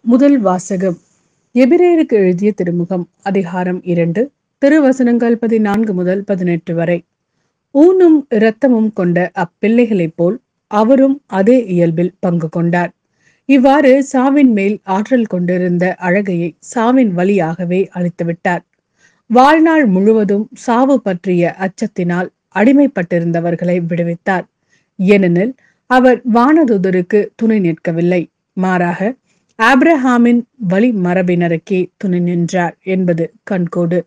முதல் வாசகம். எபிரேயருக்கு எழுதிய திருமுகம் அதிகாரம் 2 திருவசனங்கள் 14 முதல் 18 வரை. ஊனும் இரத்தமும் கொண்ட அப்பிள்ளைகளைப் போல் அவரும் அதே இயல்பில் பங்கு கொண்டார். இவ்வாறு சாவின் மேல் ஆற்றல் கொண்டிருந்த அழகையை சாவின் வழியாகவே அழித்துவிட்டார். வாழ்நாள் முழுவதும் சாவு பற்றிய அச்சத்தினால் அடிமைப்பட்டிருந்தவர்களை விடுவித்தார். ஏனெனில் அவர் வானதூதருக்கு துணை நிற்கவில்லை, மாறாக ஆபிரஹாமின் வழி மரபினருக்கே துணை நின்றார் என்பது கண்கோடு.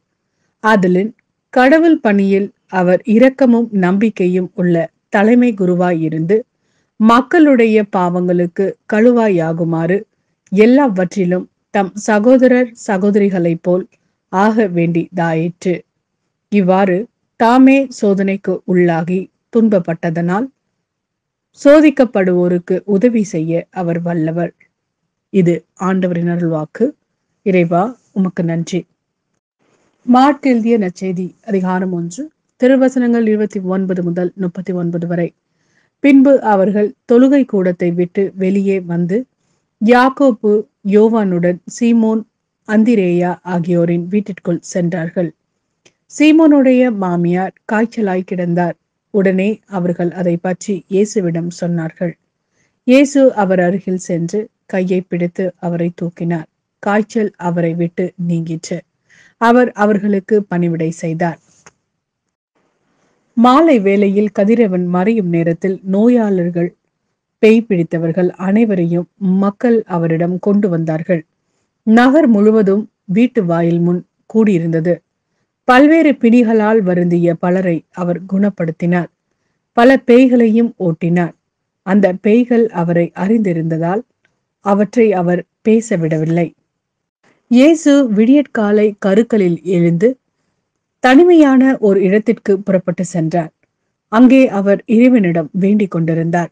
ஆதலின் கடவுள் பணியில் அவர் இரக்கமும் நம்பிக்கையும் உள்ள தலைமை குருவாயிருந்து மக்களுடைய பாவங்களுக்கு கழுவாயாகுமாறு எல்லாவற்றிலும் தம் சகோதரர் சகோதரிகளைப் போல் ஆக வேண்டிதாயிற்று. இவ்வாறு தாமே சோதனைக்கு உள்ளாகி துன்பப்பட்டதனால் சோதிக்கப்படுவோருக்கு உதவி செய்ய அவர் வல்லவர். இது ஆண்டவரின் அருள்வாக்கு. இறைவா, உமக்கு நன்றி. மார்க் எழுதிய நற்செய்தி அதிகாரம் 1 திருவசனங்கள் 29 முதல் 39 வரை. பின்பு அவர்கள் தொழுகை கூடத்தை விட்டு வெளியே வந்து யாக்கோபு, யோவானுடன் சீமோன், அந்திரேயா ஆகியோரின் வீட்டிற்குள் சென்றார்கள். சீமோனுடைய மாமியார் காய்ச்சலாய் கிடந்தார். உடனே அவர்கள் அதை பற்றி இயேசுவிடம் சொன்னார்கள். இயேசு அவர் அருகில் சென்று கையை பிடித்து அவரை தூக்கினார். காய்ச்சல் அவரை விட்டு நீங்கிற்று. அவர் அவர்களுக்கு பணிவிடை செய்தார். மாலை வேளையில் கதிரவன் மறையும் நேரத்தில் நோயாளர்கள், பேய் பிடித்தவர்கள் அனைவரையும் மக்கள் அவரிடம் கொண்டு வந்தார்கள். நகர் முழுவதும் வீட்டு வாயில் முன் கூடியிருந்தது. பல்வேறு பிணிகளால் வருந்திய பலரை அவர் குணப்படுத்தினார். பல பேய்களையும் ஓட்டினார். அந்த பேய்கள் அவரை அறிந்திருந்ததால் அவற்றை அவர் பேச விடவில்லை. இயேசு விடியற்காலை கருக்களில் எழுந்து தனிமையான ஒரு இடத்திற்கு புறப்பட்டு சென்றார். அங்கே அவர் இறைவனிடம் வேண்டிக் கொண்டிருந்தார்.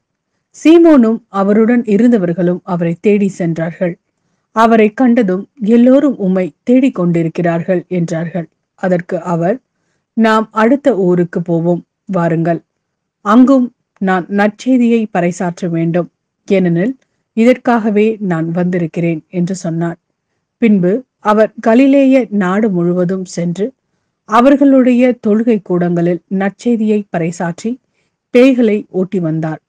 சீமோனும் அவருடன் இருந்தவர்களும் அவரை தேடி சென்றார்கள். அவரை கண்டதும் எல்லோரும் உம்மை தேடிக் கொண்டிருக்கிறார்கள் என்றார்கள். அதற்கு அவர், நாம் அடுத்த ஊருக்கு போவோம், வாருங்கள். அங்கும் நான் நற்செய்தியை பறைசாற்ற வேண்டும், ஏனெனில் இதற்காகவே நான் வந்திருக்கிறேன் என்று சொன்னார். பின்பு அவர் கலிலேய நாடு முழுவதும் சென்று அவர்களுடைய தொழுகை கூடங்களில் நற்செய்தியை பறைசாற்றி பேய்களை ஓட்டி வந்தார்.